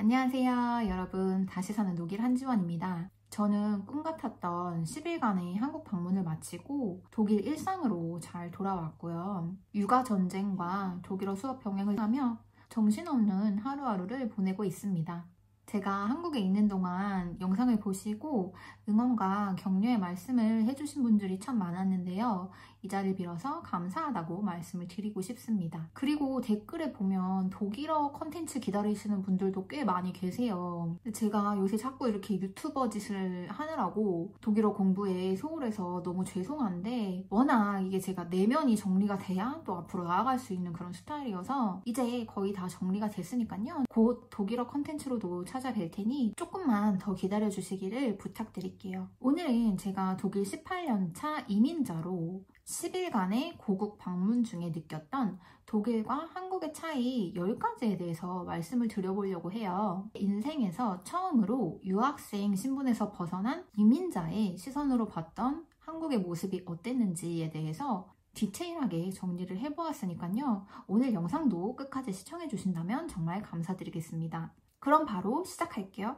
안녕하세요 여러분, 다시 사는 독일 한지원입니다. 저는 꿈 같았던 10일간의 한국 방문을 마치고 독일 일상으로 잘 돌아왔고요. 육아 전쟁과 독일어 수업 병행을 하며 정신없는 하루하루를 보내고 있습니다. 제가 한국에 있는 동안 영상을 보시고 응원과 격려의 말씀을 해주신 분들이 참 많았는데요. 이 자리를 빌어서 감사하다고 말씀을 드리고 싶습니다. 그리고 댓글에 보면 독일어 컨텐츠 기다리시는 분들도 꽤 많이 계세요. 제가 요새 자꾸 이렇게 유튜버 짓을 하느라고 독일어 공부에 소홀해서 너무 죄송한데, 워낙 이게 제가 내면이 정리가 돼야 또 앞으로 나아갈 수 있는 그런 스타일이어서 이제 거의 다 정리가 됐으니까요. 곧 독일어 컨텐츠로도 찾아뵐 테니 조금만 더 기다려주시기를 부탁드릴게요. 오늘은 제가 독일 18년차 이민자로 10일간의 고국 방문 중에 느꼈던 독일과 한국의 차이 10가지에 대해서 말씀을 드려보려고 해요. 인생에서 처음으로 유학생 신분에서 벗어난 이민자의 시선으로 봤던 한국의 모습이 어땠는지에 대해서 디테일하게 정리를 해보았으니까요. 오늘 영상도 끝까지 시청해주신다면 정말 감사드리겠습니다. 그럼 바로 시작할게요.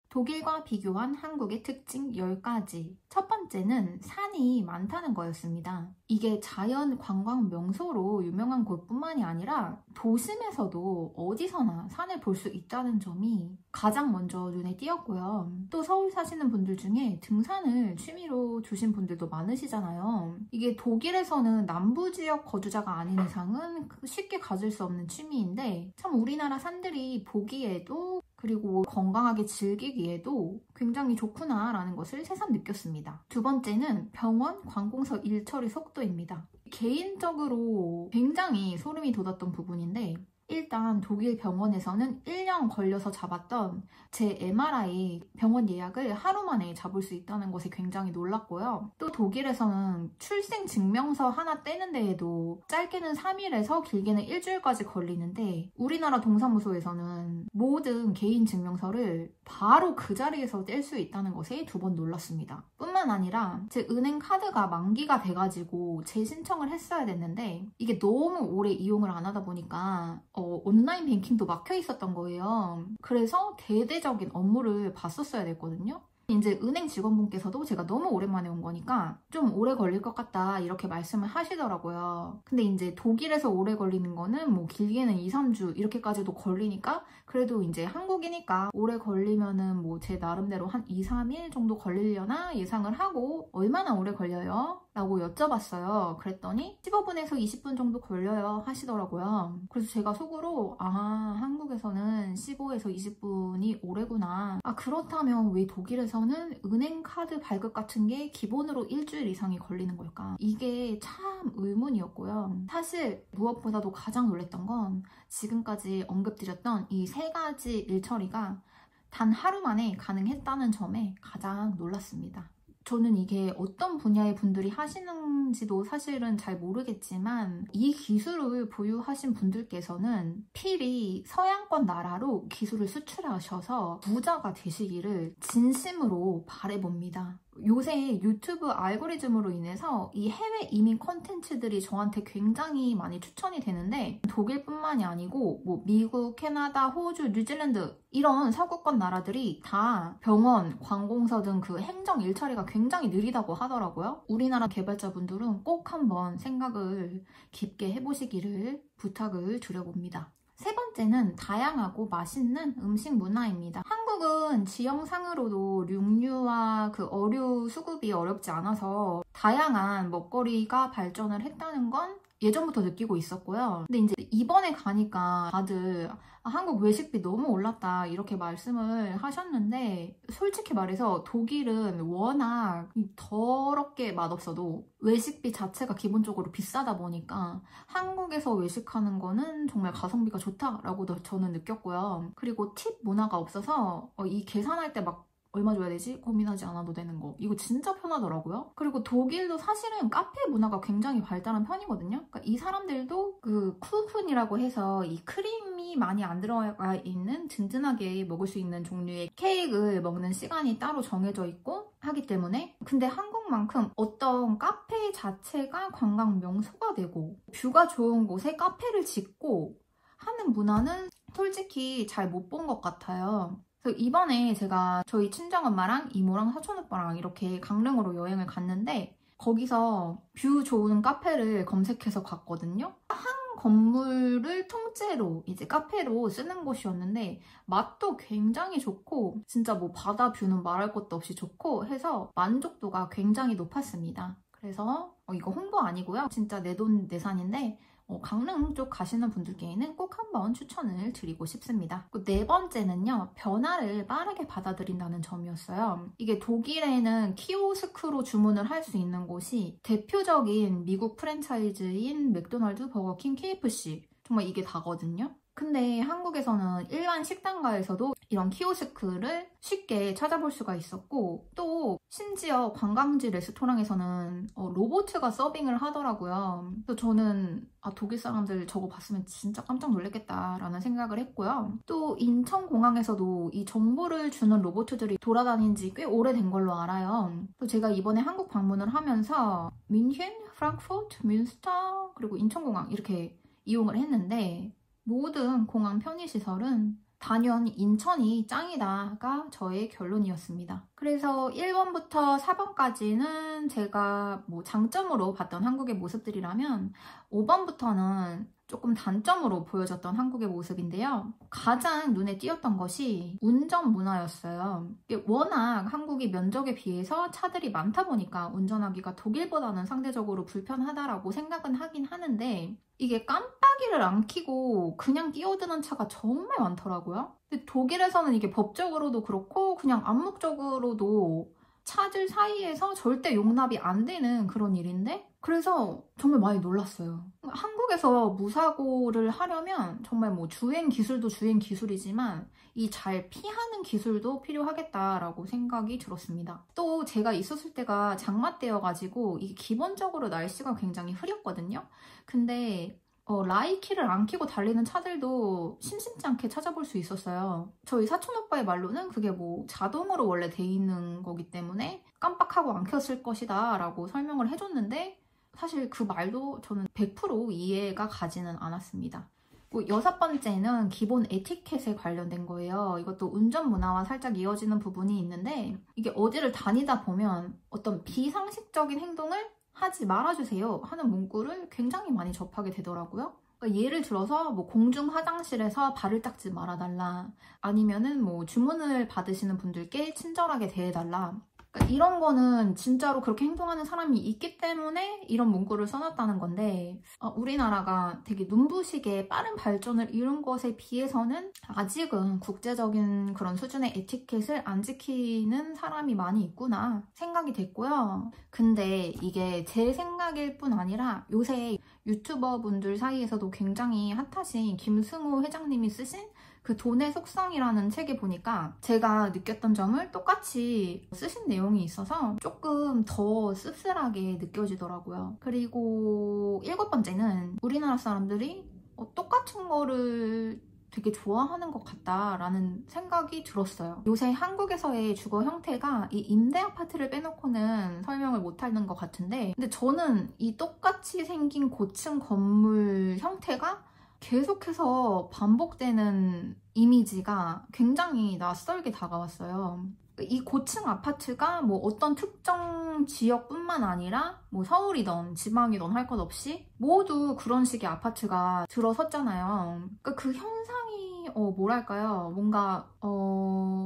독일과 비교한 한국의 특징 10가지. 첫 번째는 산이 많다는 거였습니다. 이게 자연 관광 명소로 유명한 곳뿐만이 아니라 도심에서도 어디서나 산을 볼 수 있다는 점이 가장 먼저 눈에 띄었고요. 또 서울 사시는 분들 중에 등산을 취미로 두신 분들도 많으시잖아요. 이게 독일에서는 남부 지역 거주자가 아닌 이상은 쉽게 가질 수 없는 취미인데, 참 우리나라 산들이 보기에도 그리고 건강하게 즐기기에도 굉장히 좋구나라는 것을 새삼 느꼈습니다. 두 번째는 병원 관공서 일처리 속도입니다. 개인적으로 굉장히 소름이 돋았던 부분인데, 일단 독일 병원에서는 1년 걸려서 잡았던 제 MRI 병원 예약을 하루 만에 잡을 수 있다는 것에 굉장히 놀랐고요. 또 독일에서는 출생 증명서 하나 떼는 데에도 짧게는 3일에서 길게는 일주일까지 걸리는데, 우리나라 동사무소에서는 모든 개인 증명서를 바로 그 자리에서 뗄 수 있다는 것에 두 번 놀랐습니다. 뿐만 아니라 제 은행 카드가 만기가 돼가지고 재신청을 했어야 됐는데, 이게 너무 오래 이용을 안 하다 보니까 온라인 뱅킹도 막혀 있었던 거예요. 그래서 대대적인 업무를 봤었어야 됐거든요. 이제 은행 직원분께서도 제가 너무 오랜만에 온 거니까 좀 오래 걸릴 것 같다 이렇게 말씀을 하시더라고요. 근데 이제 독일에서 오래 걸리는 거는 뭐 길게는 2, 3주 이렇게까지도 걸리니까, 그래도 이제 한국이니까 오래 걸리면은 뭐 제 나름대로 한 2, 3일 정도 걸리려나 예상을 하고, 얼마나 오래 걸려요? 라고 여쭤봤어요. 그랬더니 15분에서 20분 정도 걸려요 하시더라고요. 그래서 제가 속으로 한국에서는 15에서 20분이 오래구나. 그렇다면 왜 독일에서는 은행 카드 발급 같은 게 기본으로 일주일 이상이 걸리는 걸까? 이게 참 의문이었고요. 사실 무엇보다도 가장 놀랬던 건 지금까지 언급드렸던 이 3가지 일처리가 단 하루 만에 가능했다는 점에 가장 놀랐습니다. 저는 이게 어떤 분야의 분들이 하시는지도 사실은 잘 모르겠지만, 이 기술을 보유하신 분들께서는 필히 서양권 나라로 기술을 수출하셔서 부자가 되시기를 진심으로 바라봅니다. 요새 유튜브 알고리즘으로 인해서 이 해외 이민 콘텐츠들이 저한테 굉장히 많이 추천이 되는데, 독일뿐만이 아니고 뭐 미국, 캐나다, 호주, 뉴질랜드 이런 서구권 나라들이 다 병원, 관공서 등 그 행정 일처리가 굉장히 느리다고 하더라고요. 우리나라 개발자분들은 꼭 한번 생각을 깊게 해보시기를 부탁을 드려봅니다. 세 번째는 다양하고 맛있는 음식 문화입니다. 한국은 지형상으로도 육류와 그 어류 수급이 어렵지 않아서 다양한 먹거리가 발전을 했다는 건 예전부터 느끼고 있었고요. 근데 이제 이번에 가니까 다들 한국 외식비 너무 올랐다 이렇게 말씀을 하셨는데, 솔직히 말해서 독일은 워낙 더럽게 맛없어도 외식비 자체가 기본적으로 비싸다 보니까 한국에서 외식하는 거는 정말 가성비가 좋다라고 저는 느꼈고요. 그리고 팁 문화가 없어서 이 계산할 때 막 얼마 줘야 되지? 고민하지 않아도 되는 거. 이거 진짜 편하더라고요. 그리고 독일도 사실은 카페 문화가 굉장히 발달한 편이거든요. 그러니까 이 사람들도 그 쿠픈이라고 해서 이 크림이 많이 안 들어가 있는 든든하게 먹을 수 있는 종류의 케이크를 먹는 시간이 따로 정해져 있고 하기 때문에, 근데 한국만큼 어떤 카페 자체가 관광 명소가 되고 뷰가 좋은 곳에 카페를 짓고 하는 문화는 솔직히 잘 못 본 것 같아요. 그래서 이번에 제가 저희 친정엄마랑 이모랑 사촌오빠랑 이렇게 강릉으로 여행을 갔는데 거기서 뷰 좋은 카페를 검색해서 갔거든요. 한 건물을 통째로 이제 카페로 쓰는 곳이었는데 맛도 굉장히 좋고 진짜 뭐 바다 뷰는 말할 것도 없이 좋고 해서 만족도가 굉장히 높았습니다. 그래서 이거 홍보 아니고요. 진짜 내돈내산인데 강릉 쪽 가시는 분들께는 꼭 한번 추천을 드리고 싶습니다. 네 번째는요. 변화를 빠르게 받아들인다는 점이었어요. 이게 독일에는 키오스크로 주문을 할 수 있는 곳이 대표적인 미국 프랜차이즈인 맥도날드, 버거킹, KFC 정말 이게 다거든요. 근데 한국에서는 일반 식당가에서도 이런 키오스크를 쉽게 찾아볼 수가 있었고 또 심지어 관광지 레스토랑에서는 로봇가 서빙을 하더라고요. 그래서 저는 독일 사람들 저거 봤으면 진짜 깜짝 놀랐겠다라는 생각을 했고요. 또 인천공항에서도 이 정보를 주는 로봇들이 돌아다닌 지 꽤 오래된 걸로 알아요. 또 제가 이번에 한국 방문을 하면서 뮌헨, 프랑크푸르트, 뮌스터 그리고 인천공항 이렇게 이용을 했는데 모든 공항 편의시설은 단연 인천이 짱이다가 저의 결론이었습니다. 그래서 1번부터 4번까지는 제가 뭐 장점으로 봤던 한국의 모습들이라면 5번부터는 조금 단점으로 보여졌던 한국의 모습인데요. 가장 눈에 띄었던 것이 운전 문화였어요. 워낙 한국이 면적에 비해서 차들이 많다 보니까 운전하기가 독일보다는 상대적으로 불편하다라고 생각은 하긴 하는데 이게 깜빡이를 안 켜고 그냥 끼어드는 차가 정말 많더라고요. 근데 독일에서는 이게 법적으로도 그렇고 그냥 암묵적으로도 차들 사이에서 절대 용납이 안 되는 그런 일인데 그래서 정말 많이 놀랐어요. 한국에서 무사고를 하려면 정말 뭐 주행 기술도 주행 기술이지만 이 잘 피하는 기술도 필요하겠다라고 생각이 들었습니다. 또 제가 있었을 때가 장마 때여가지고 이게 기본적으로 날씨가 굉장히 흐렸거든요. 근데 라이키를 안 켜고 달리는 차들도 심심치 않게 찾아볼 수 있었어요. 저희 사촌오빠의 말로는 그게 뭐 자동으로 원래 돼 있는 거기 때문에 깜빡하고 안 켰을 것이다 라고 설명을 해줬는데 사실 그 말도 저는 100% 이해가 가지는 않았습니다. 6번째는 기본 에티켓에 관련된 거예요. 이것도 운전 문화와 살짝 이어지는 부분이 있는데 이게 어디를 다니다 보면 어떤 비상식적인 행동을 하지 말아주세요 하는 문구를 굉장히 많이 접하게 되더라고요. 그러니까 예를 들어서 뭐 공중 화장실에서 발을 닦지 말아달라 아니면은 뭐 주문을 받으시는 분들께 친절하게 대해달라 그러니까 이런 거는 진짜로 그렇게 행동하는 사람이 있기 때문에 이런 문구를 써놨다는 건데 우리나라가 되게 눈부시게 빠른 발전을 이룬 것에 비해서는 아직은 국제적인 그런 수준의 에티켓을 안 지키는 사람이 많이 있구나 생각이 됐고요. 근데 이게 제 생각일 뿐 아니라 요새 유튜버 분들 사이에서도 굉장히 핫하신 김승우 회장님이 쓰신 그 돈의 속성이라는 책에 보니까 제가 느꼈던 점을 똑같이 쓰신 내용이 있어서 조금 더 씁쓸하게 느껴지더라고요. 그리고 7번째는 우리나라 사람들이 똑같은 거를 되게 좋아하는 것 같다라는 생각이 들었어요. 요새 한국에서의 주거 형태가 이 임대 아파트를 빼놓고는 설명을 못하는 것 같은데 근데 저는 이 똑같이 생긴 고층 건물 형태가 계속해서 반복되는 이미지가 굉장히 낯설게 다가왔어요. 이 고층 아파트가 뭐 어떤 특정 지역뿐만 아니라 뭐 서울이든 지방이든 할 것 없이 모두 그런 식의 아파트가 들어섰잖아요. 그러니까 그 현상이 뭐랄까요? 뭔가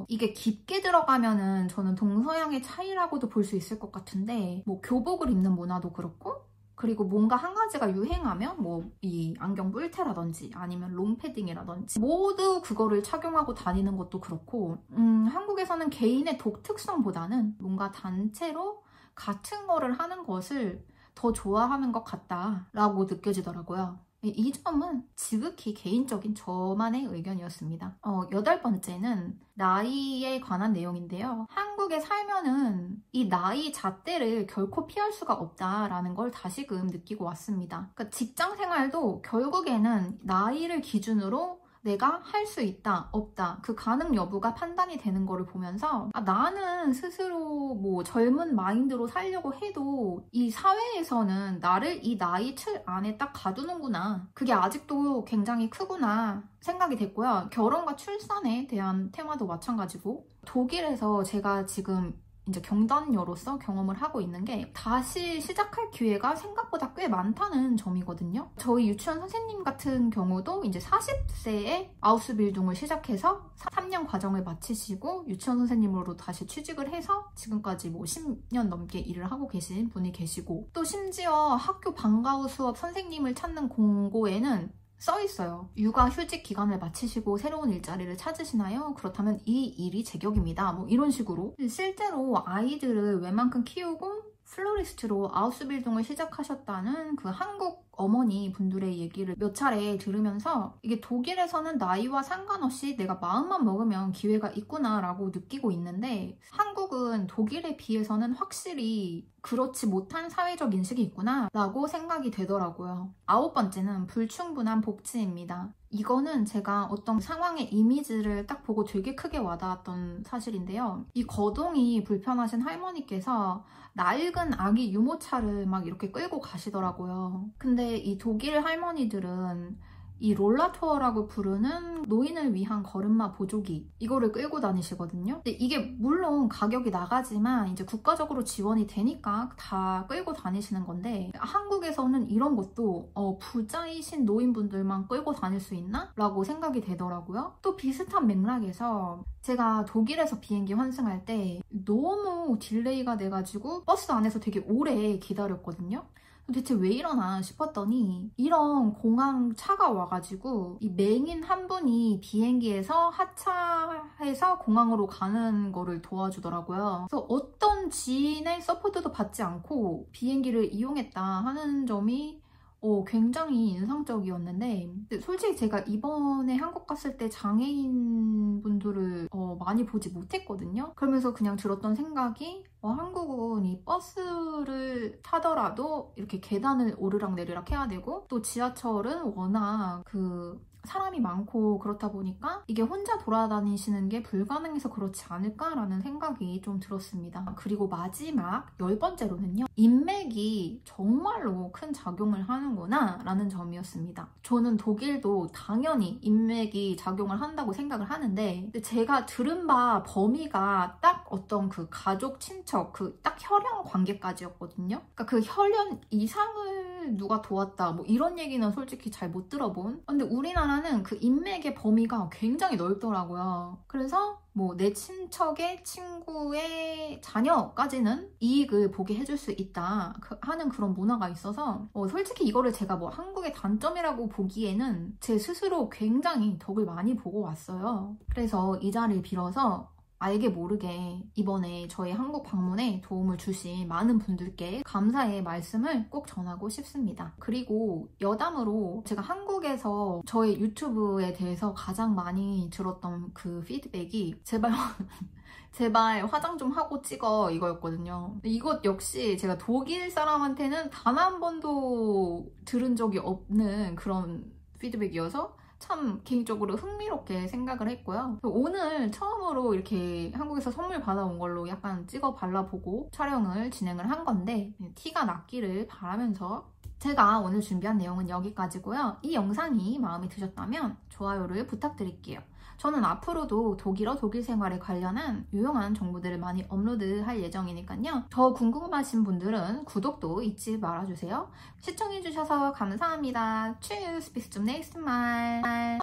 이게 깊게 들어가면은 저는 동서양의 차이라고도 볼 수 있을 것 같은데 뭐 교복을 입는 문화도 그렇고 그리고 뭔가 한 가지가 유행하면 뭐 이 안경 뿔테라든지 아니면 롱패딩이라든지 모두 그거를 착용하고 다니는 것도 그렇고 한국에서는 개인의 독특성보다는 뭔가 단체로 같은 거를 하는 것을 더 좋아하는 것 같다라고 느껴지더라고요. 이 점은 지극히 개인적인 저만의 의견이었습니다. 8번째는 나이에 관한 내용인데요. 한국에 살면은 이 나이 잣대를 결코 피할 수가 없다라는 걸 다시금 느끼고 왔습니다. 그러니까 직장 생활도 결국에는 나이를 기준으로 내가 할 수 있다, 없다, 그 가능 여부가 판단이 되는 거를 보면서 나는 스스로 뭐 젊은 마인드로 살려고 해도 이 사회에서는 나를 이 나이 틀 안에 딱 가두는구나. 그게 아직도 굉장히 크구나 생각이 됐고요. 결혼과 출산에 대한 테마도 마찬가지고 독일에서 제가 지금 이제 경단녀로서 경험을 하고 있는 게 다시 시작할 기회가 생각보다 꽤 많다는 점이거든요. 저희 유치원 선생님 같은 경우도 이제 40세에 아우스빌딩을 시작해서 3년 과정을 마치시고 유치원 선생님으로 다시 취직을 해서 지금까지 뭐 10년 넘게 일을 하고 계신 분이 계시고, 또 심지어 학교 방과후 수업 선생님을 찾는 공고에는 써 있어요. 육아 휴직 기간을 마치시고 새로운 일자리를 찾으시나요? 그렇다면 이 일이 제격입니다. 뭐 이런 식으로. 실제로 아이들을 웬만큼 키우고 플로리스트로 아우스빌딩을 시작하셨다는 그 한국 어머니 분들의 얘기를 몇 차례 들으면서 이게 독일에서는 나이와 상관없이 내가 마음만 먹으면 기회가 있구나 라고 느끼고 있는데, 한국은 독일에 비해서는 확실히 그렇지 못한 사회적 인식이 있구나 라고 생각이 되더라고요. 9번째는 불충분한 복지입니다. 이거는 제가 어떤 상황의 이미지를 딱 보고 되게 크게 와닿았던 사실인데요. 이 거동이 불편하신 할머니께서 낡은 아기 유모차를 막 이렇게 끌고 가시더라고요. 근데 이 독일 할머니들은 이 롤라투어라고 부르는 노인을 위한 걸음마 보조기, 이거를 끌고 다니시거든요. 근데 이게 물론 가격이 나가지만 이제 국가적으로 지원이 되니까 다 끌고 다니시는 건데, 한국에서는 이런 것도 부자이신 노인분들만 끌고 다닐 수 있나? 라고 생각이 되더라고요. 또 비슷한 맥락에서 제가 독일에서 비행기 환승할 때 너무 딜레이가 돼가지고 버스 안에서 되게 오래 기다렸거든요. 대체 왜 이러나 싶었더니 이런 공항 차가 와가지고 이 맹인 한 분이 비행기에서 하차해서 공항으로 가는 거를 도와주더라고요. 그래서 어떤 지인의 서포트도 받지 않고 비행기를 이용했다 하는 점이 굉장히 인상적이었는데, 솔직히 제가 이번에 한국 갔을 때 장애인 분들을 많이 보지 못했거든요. 그러면서 그냥 들었던 생각이 한국은 이 버스를 타더라도 이렇게 계단을 오르락내리락 해야 되고, 또 지하철은 워낙 사람이 많고 그렇다 보니까 이게 혼자 돌아다니시는 게 불가능해서 그렇지 않을까라는 생각이 좀 들었습니다. 그리고 마지막 10번째로는요. 인맥이 정말로 큰 작용을 하는구나 라는 점이었습니다. 저는 독일도 당연히 인맥이 작용을 한다고 생각을 하는데, 제가 들은 바 범위가 딱 어떤 그 가족, 친척, 그 딱 혈연 관계까지였거든요. 그러니까 그 혈연 이상을 누가 도왔다 뭐 이런 얘기는 솔직히 잘 못 들어본. 근데 우리나라는 그 인맥의 범위가 굉장히 넓더라고요. 그래서 뭐 내 친척의 친구의 자녀까지는 이익을 보게 해줄 수 있다 하는 그런 문화가 있어서 솔직히 이거를 제가 뭐 한국의 단점이라고 보기에는 제 스스로 굉장히 덕을 많이 보고 왔어요. 그래서 이 자리를 빌어서 알게 모르게 이번에 저희 한국 방문에 도움을 주신 많은 분들께 감사의 말씀을 꼭 전하고 싶습니다. 그리고 여담으로 제가 한국에서 저의 유튜브에 대해서 가장 많이 들었던 그 피드백이 제발 화장 좀 하고 찍어 이거였거든요. 이것 역시 제가 독일 사람한테는 단 한 번도 들은 적이 없는 그런 피드백이어서 참 개인적으로 흥미롭게 생각을 했고요. 오늘 처음으로 이렇게 한국에서 선물 받아온 걸로 약간 찍어 발라보고 촬영을 진행을 한 건데 티가 났기를 바라면서 제가 오늘 준비한 내용은 여기까지고요. 이 영상이 마음에 드셨다면 좋아요를 부탁드릴게요. 저는 앞으로도 독일어, 독일 생활에 관련한 유용한 정보들을 많이 업로드할 예정이니까요. 더 궁금하신 분들은 구독도 잊지 말아주세요. 시청해주셔서 감사합니다. Tschüss, bis zum nächsten Mal.